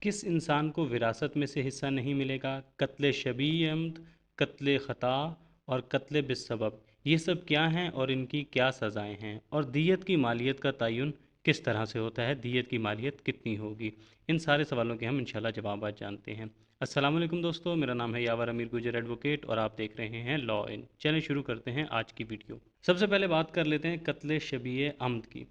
किस इंसान को विरासत में से हिस्सा नहीं मिलेगा? कत्ल शबी अम्द, कत्ल ख़ता और कत्ल बिस्सबब, ये सब क्या हैं और इनकी क्या सज़ाएं हैं? और दियत की मालियत का तयन किस तरह से होता है? दियत की मालियत कितनी होगी? इन सारे सवालों के हम इंशाल्लाह जवाब आज जानते हैं। अस्सलाम वालेकुम दोस्तों, मेरा नाम है यावर अमीर गुजर एडवोकेट और आप देख रहे हैं लॉ इन। चलें शुरू करते हैं आज की वीडियो। सबसे पहले बात कर लेते हैं कत्ल शबी अम्द की।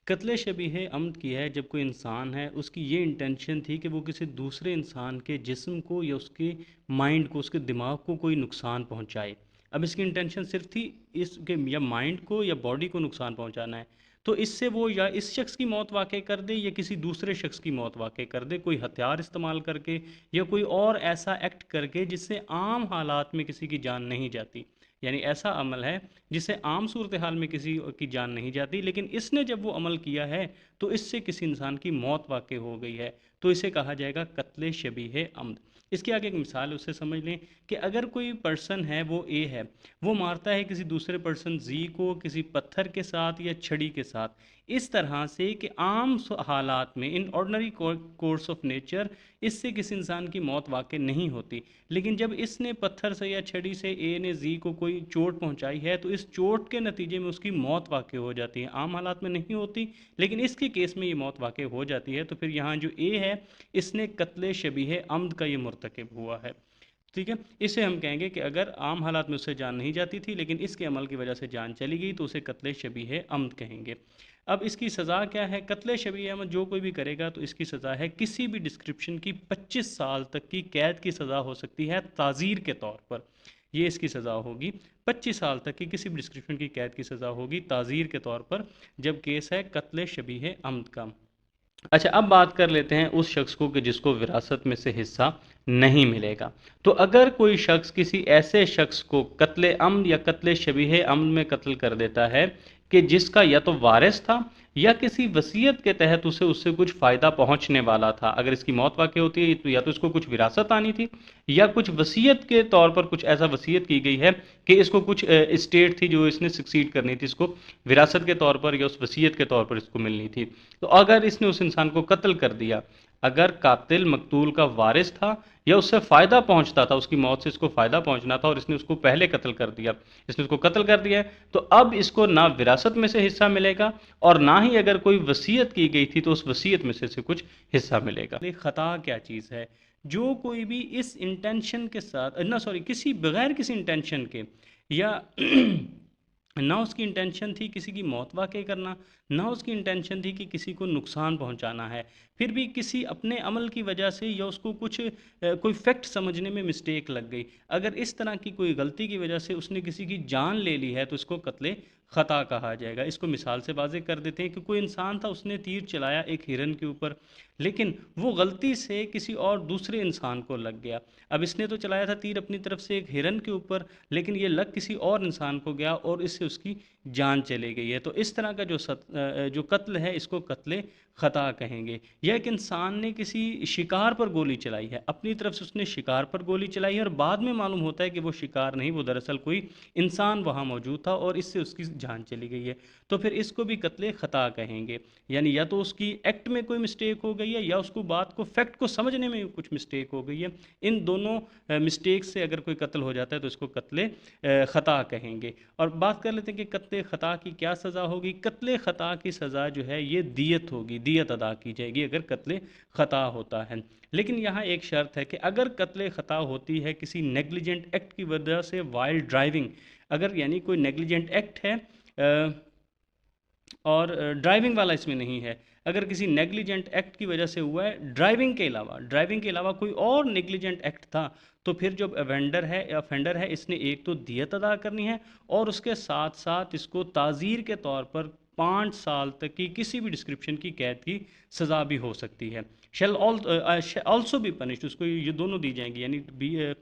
कत्ल शबीह अम्द की है जब कोई इंसान है, उसकी ये इंटेंशन थी कि वो किसी दूसरे इंसान के जिस्म को या उसके माइंड को, उसके दिमाग को कोई नुकसान पहुंचाए। अब इसकी इंटेंशन सिर्फ थी इसके या माइंड को या बॉडी को नुकसान पहुंचाना है। तो इससे वो या इस शख्स की मौत वाक़ कर दे या किसी दूसरे शख्स की मौत वाक़ कर दे, कोई हथियार इस्तेमाल करके या कोई और ऐसा एक्ट करके जिससे आम हालात में किसी की जान नहीं जाती। यानी ऐसा अमल है जिससे आम सूरत हाल में किसी की जान नहीं जाती, लेकिन इसने जब वो अमल किया है तो इससे किसी इंसान की मौत वाक़ हो गई है, तो इसे कहा जाएगा कत्ल शबीह अम्द। इसके आगे एक मिसाल उससे समझ लें कि अगर कोई पर्सन है, वो ए है, वो मारता है किसी दूसरे पर्सन जी को किसी पत्थर के साथ या छड़ी के साथ, इस तरह से कि आम हालात में in ordinary course of nature इससे किसी इंसान की मौत वाक़ नहीं होती। लेकिन जब इसने पत्थर से या छड़ी से ए ने जी को कोई चोट पहुंचाई है तो इस चोट के नतीजे में उसकी मौत वाक़ हो जाती है। आम हालात में नहीं होती, लेकिन इसके केस में ये मौत वाक़ हो जाती है। तो फिर यहाँ जो ए है, इसने कत्ल शबीह अम्द का ये मुर्तकिब हुआ है। ठीक है, इसे हम कहेंगे कि अगर आम हालात में उससे जान नहीं जाती थी, लेकिन इसके अमल की वजह से जान चली गई, तो उसे कत्ल शबीह अम्द कहेंगे। अब इसकी सज़ा क्या है? कत्ल शबीह अम्द जो कोई भी करेगा तो इसकी सज़ा है किसी भी डिस्क्रिप्शन की 25 साल तक की कैद की सज़ा हो सकती है ताज़ीर के तौर पर। ये इसकी सज़ा होगी, 25 साल तक की किसी भी डिस्क्रिप्शन की कैद की सज़ा होगी ताज़ीर के तौर पर, जब केस है कत्ल शबीह अम्द का। अच्छा, अब बात कर लेते हैं उस शख्स को कि जिसको विरासत में से हिस्सा नहीं मिलेगा। तो अगर कोई शख्स किसी ऐसे शख्स को कत्ले अम्द या कत्ले शबीह अम्द में कत्ल कर देता है कि जिसका या तो वारिस था या किसी वसीयत के तहत उसे उससे कुछ फ़ायदा पहुंचने वाला था। अगर इसकी मौत वाक़ होती है तो या तो इसको कुछ विरासत आनी थी या कुछ वसीयत के तौर पर कुछ ऐसा वसीयत की गई है कि इसको कुछ स्टेट थी जो इसने सक्सीड करनी थी, इसको विरासत के तौर पर या उस वसीयत के तौर पर इसको मिलनी थी। तो अगर इसने उस इंसान को कत्ल कर दिया, अगर कातिल मकतूल का वारिस था या उससे फ़ायदा पहुंचता था, उसकी मौत से इसको फ़ायदा पहुंचना था और इसने उसको पहले कत्ल कर दिया, इसने उसको कत्ल कर दिया है, तो अब इसको ना विरासत में से हिस्सा मिलेगा और ना ही अगर कोई वसीयत की गई थी तो उस वसीयत में से कुछ हिस्सा मिलेगा। ख़ता क्या चीज़ है? जो कोई भी इस इंटेंशन के साथ ना, सॉरी, किसी बगैर किसी इंटेंशन के या ना उसकी इंटेंशन थी किसी की मौत वाक़ करना, ना उसकी इंटेंशन थी कि किसी को नुकसान पहुंचाना है, फिर भी किसी अपने अमल की वजह से या उसको कुछ कोई फैक्ट समझने में मिस्टेक लग गई, अगर इस तरह की कोई गलती की वजह से उसने किसी की जान ले ली है तो इसको कत्ले ख़ता कहा जाएगा। इसको मिसाल से वाज़ेह कर देते हैं कि कोई इंसान था, उसने तीर चलाया एक हिरन के ऊपर, लेकिन वो गलती से किसी और दूसरे इंसान को लग गया। अब इसने तो चलाया था तीर अपनी तरफ से एक हिरन के ऊपर, लेकिन ये लग किसी और इंसान को गया और इससे उसकी जान चली गई है। तो इस तरह का जो कत्ल है, इसको कत्ले ख़ता कहेंगे। या एक इंसान ने किसी शिकार पर गोली चलाई है, अपनी तरफ से उसने शिकार पर गोली चलाई है और बाद में मालूम होता है कि वो शिकार नहीं, वो दरअसल कोई इंसान वहाँ मौजूद था और इससे उसकी जान चली गई है, तो फिर इसको भी कत्ले ख़ता कहेंगे। यानी या तो उसकी एक्ट में कोई मिस्टेक हो गई है या उसको बात को, फैक्ट को समझने में कुछ मिस्टेक हो गई है। इन दोनों मिस्टेक से अगर कोई कत्ल हो जाता है तो इसको कत्ले ख़ता कहेंगे। और बात कर लेते हैं कि कत्ले ख़ता की क्या सज़ा होगी। कत्ले ख़ता की सज़ा जो है ये दियत होगी, दियत अदा की जाएगी अगर कत्ले ख़ता होता है। लेकिन यहाँ एक शर्त है कि अगर कत्ले ख़ता होती है किसी नेग्लिजेंट एक्ट की वजह से, वाइल ड्राइविंग, अगर यानी कोई नेग्लिजेंट एक्ट है और ड्राइविंग वाला इसमें नहीं है, अगर किसी नेग्लिजेंट एक्ट की वजह से हुआ है, ड्राइविंग के अलावा कोई और नेग्लिजेंट एक्ट था, तो फिर जो ऑफेंडर है इसने एक तो दियत अदा करनी है और उसके साथ साथ इसको ताज़ीर के तौर पर 5 साल तक की किसी भी डिस्क्रिप्शन की कैद की सज़ा भी हो सकती है। शेल ऑल्सो बी पनिश्ड, उसको ये दोनों दी जाएंगी, यानी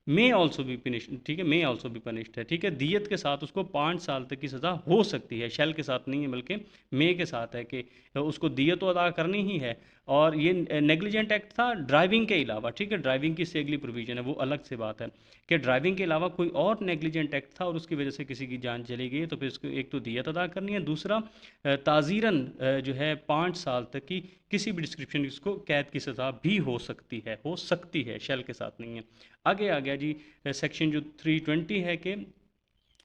मे ऑल्सो बी पनिश्ड, ठीक है, मे ऑल्सो बी पनिश्ड है, ठीक है। दियत के साथ उसको 5 साल तक की सज़ा हो सकती है, शेल के साथ नहीं है बल्कि मे के साथ है कि उसको दियत तो अदा करनी ही है। اور یہ نیگلیجنٹ ایکٹ تھا ڈرائیونگ کے علاوہ، ٹھیک ہے، ڈرائیونگ کی سے اگلی پروویژن ہے وہ الگ سے بات ہے کہ ڈرائیونگ کے علاوہ کوئی اور نیگلیجنٹ ایکٹ تھا اور اس کی وجہ سے کسی کی جان چلی گئی تو پھر اس کو ایک تو دیت ادا کرنی ہے، دوسرا تعزیراً جو ہے 5 سال تک کی کسی بھی ڈسکرپشن اس کو قید کی سزا بھی ہو سکتی ہے، شیل کے ساتھ نہیں ہے۔ آگے آ گیا جی سیکشن جو 320 ہے کہ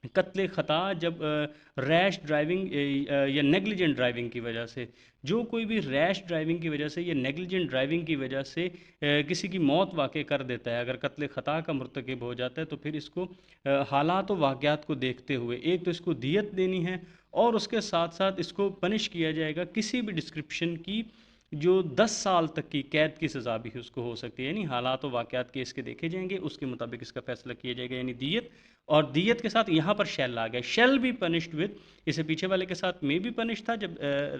قتل خطا جب ریش ڈرائیونگ یا نیگلیجنٹ ڈرائیونگ کی وجہ سے، جو کوئی بھی ریش ڈرائیونگ کی وجہ سے یا نیگلیجنٹ ڈرائیونگ کی وجہ سے کسی کی موت واقع کر دیتا ہے، اگر قتل خطا کا مرتکب ہو جاتا ہے تو پھر اس کو حالات و واقعات کو دیکھتے ہوئے ایک تو اس کو دیت دینی ہے اور اس کے ساتھ ساتھ اس کو پنش کیا جائے گا کسی بھی ڈسکرپشن کی جو 10 سال تک کی قید کی سزا بھی اس کو ہو سکتی ہے، یعنی حالات و واقعات کے اس کے دیکھے جائیں گے، اس کے مطابق اس کا فیصلہ کیا جائے گا، یعنی دیت، اور دیت کے ساتھ یہاں پر شیل آ گیا، شیل بھی پنشڈ ود، اسے پیچھے والے کے ساتھ میں بھی پنش تھا جب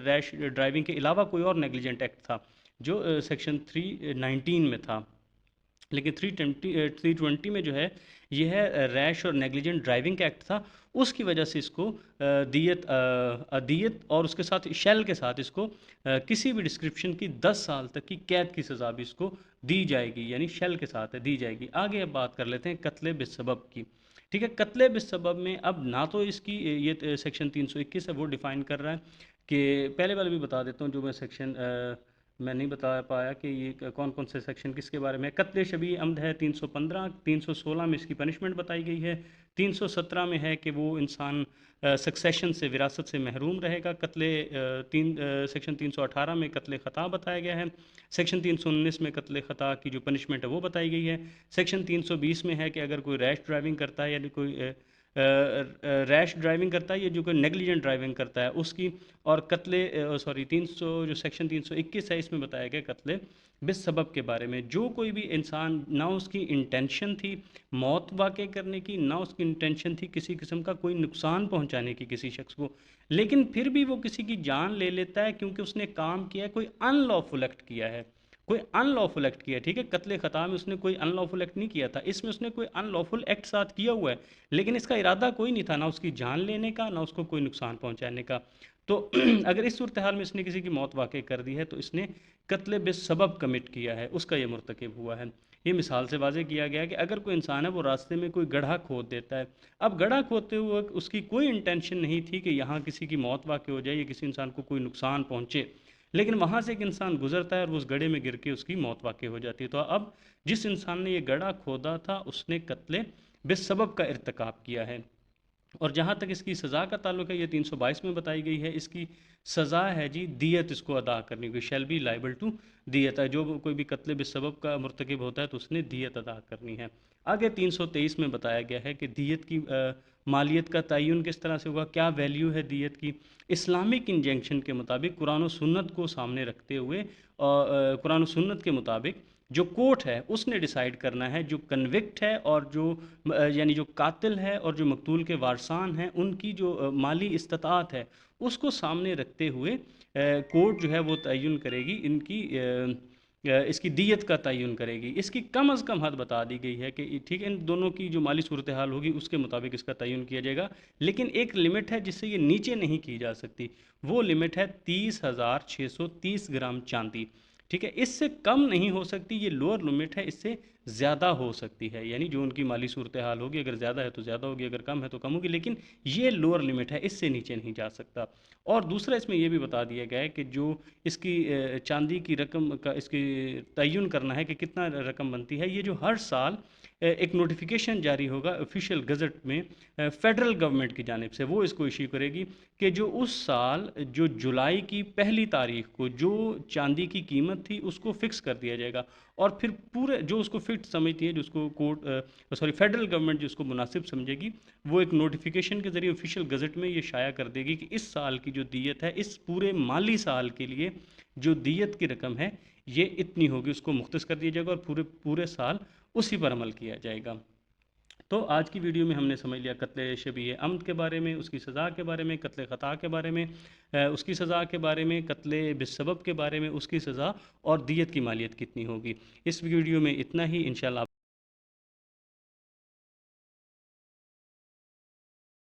ریش ڈرائیونگ کے علاوہ کوئی اور نیگلیجنٹ ایکٹ تھا جو سیکشن 319 میں تھا، لیکن 320 میں جو ہے یہ ہے ریش اور نیگلیجنٹ ڈرائیونگ کا ایکٹ تھا، اس کی وجہ سے اس کو دیت اور اس کے ساتھ شیل کے ساتھ اس کو کسی بھی ڈسکرپشن کی 10 سال تک کی قید کی سزا بھی اس کو دی جائے گی، یعنی شیل کے ساتھ دی جائے گی۔ آگے اب بات کر لیتے ہیں قتل بسبب کی، ٹھیک ہے۔ قتل بسبب میں اب نہ تو اس کی یہ سیکشن 321 ہے وہ ڈیفائن کر رہا ہے کہ پہلے والے بھی بتا دیتا ہوں جو میں سیکشن میں نہیں بتا پایا کہ یہ کون کون سے سیکشن کس کے بارے میں۔ قتل شبیہ عمد ہے 315، 316 میں اس کی پنشمنٹ بتائی گئی ہے، 317 میں ہے کہ وہ انسان سکسیشن سے، وراثت سے محروم رہے گا، سیکشن 318 میں قتل خطا بتایا گیا ہے، سیکشن 319 میں قتل خطا کی جو پنشمنٹ ہے وہ بتائی گئی ہے، سیکشن 320 میں ہے کہ اگر کوئی ریش ڈرائیونگ کرتا ہے یعنی کوئی ریش ڈرائیونگ کرتا ہے یا جو کوئی نیگلیجنٹ ڈرائیونگ کرتا ہے اس کی، اور جو سیکشن 321 ہے اس میں بتایا گیا قتل بسبب کے بارے میں، جو کوئی بھی انسان نہ اس کی انٹینشن تھی موت واقع کرنے کی، نہ اس کی انٹینشن تھی کسی قسم کا کوئی نقصان پہنچانے کی کسی شخص کو، لیکن پھر بھی وہ کسی کی جان لے لیتا ہے کیونکہ اس نے کام کیا ہے، کوئی ان لافل ایکٹ کیا ہے، کوئی ان لافل ایکٹ کیا ہے، ٹھیک ہے۔ قتل خطا میں اس نے کوئی ان لافل ایکٹ نہیں کیا تھا، اس میں اس نے کوئی ان لافل ایکٹ ساتھ کیا ہوا ہے لیکن اس کا ارادہ کوئی نہیں تھا، نہ اس کی جان لینے کا نہ اس کو کوئی نقصان پہنچانے کا، تو اگر اس صورتحال میں اس نے کسی کی موت واقع کر دی ہے تو اس نے قتل بسبب کمٹ کیا ہے، اس کا یہ مرتکب ہوا ہے۔ یہ مثال سے واضح کیا گیا کہ اگر کوئی انسان ہے وہ راستے میں کوئی گڑھا کھود دیتا ہے، اب گڑھا کھودتے ہوئے اس کی کوئی انٹینشن نہیں تھی کہ یہاں کسی کی موت واقع ہو جائے یا کسی انسان کو کوئی نقصان پہنچے، لیکن وہاں سے ایک انسان گزرتا ہے اور وہ اس گڑھے میں گر کے اس کی موت واقع ہو جاتی ہے، تو اب جس انسان نے یہ گڑھا کھودا تھا اس نے قتل بسبب کا ارتکاب کیا ہے۔ اور جہاں تک اس کی سزا کا تعلق ہے یہ 322 میں بتائی گئی ہے، اس کی سزا ہے جی دیت اس کو ادا کرنی ہوگی، شیل بی لائبل ٹو دیت ہے، جو کوئی بھی قتل بسبب کا مرتکب ہوتا ہے تو اس نے دیت ادا کرنی ہے۔ آگے 323 میں بتایا گیا ہے کہ دیت کی مالیت کا تعین کس طرح سے ہوگا، کیا ویلیو ہے دیت کی۔ اسلامک انجنکشن کے مطابق قرآن و سنت کو سامنے رکھتے ہوئے قرآن و سنت کے مطابق جو کورٹ ہے اس نے ڈیسائیڈ کرنا ہے، جو کنوکٹ ہے اور جو یعنی جو قاتل ہے اور جو مقتول کے وارثان ہیں ان کی جو مالی استطاعت ہے اس کو سامنے رکھتے ہوئے کورٹ جو ہے وہ تعین کرے گی ان کی اس کی دیت کا تعین کرے گی، اس کی کم از کم حد بتا دی گئی ہے کہ ٹھیک ہے ان دونوں کی جو مالی صورتحال ہوگی اس کے مطابق اس کا تعین کیا جائے گا، لیکن ایک لمٹ ہے جس سے یہ نیچے نہیں کی جا سکتی، وہ لمٹ ہے 30,630 گرام چاندی، ٹھیک ہے، اس سے کم نہیں ہو سکتی، یہ لوور لمٹ ہے، اس سے زیادہ ہو سکتی ہے، یعنی جو ان کی مالی صورتحال ہوگی اگر زیادہ ہے تو زیادہ ہوگی، اگر کم ہے تو کم ہوگی، لیکن یہ لوور لمٹ ہے، اس سے نیچے نہیں جا سکتا۔ اور دوسرا اس میں یہ بھی بتا دیا گیا ہے کہ جو اس کی چاندی کی رقم کا اس کی تعین کرنا ہے کہ کتنا رقم بنتی ہے، یہ جو ہر سال ایک نوٹیفیکیشن جاری ہوگا آفیشیل گزٹ میں فیڈرل گورنمنٹ کی جانب سے، وہ اس کو ایشو کرے گی کہ جو اس سال جو جولائی کی 1 کو جو چاندی کی قیمت تھی اس کو فکس کر دیا جائے گا، اور پھر پورے جو اس کو فٹ سمجھتی ہے، جو اس کو فیڈرل گورنمنٹ جو اس کو مناسب سمجھے گی، وہ ایک نوٹیفیکیشن کے ذریعے آفیشیل گزٹ میں یہ شائع کر دے گی کہ اس سال کی جو دیت ہے، اس پورے مالی سال کے لیے جو دیت کی رقم ہے یہ اتنی ہوگی، اس کو مختص کر دیا جائے گا اور پورے سال اسی پر عمل کیا جائے گا۔ تو آج کی ویڈیو میں ہم نے سمجھ لیا قتل شبیہ عمد کے بارے میں، اس کی سزا کے بارے میں، قتل خطا کے بارے میں اس کی سزا کے بارے میں، قتل بسبب کے بارے میں اس کی سزا، اور دیت کی مالیت کتنی ہوگی۔ اس ویڈیو میں اتنا ہی، انشاءاللہ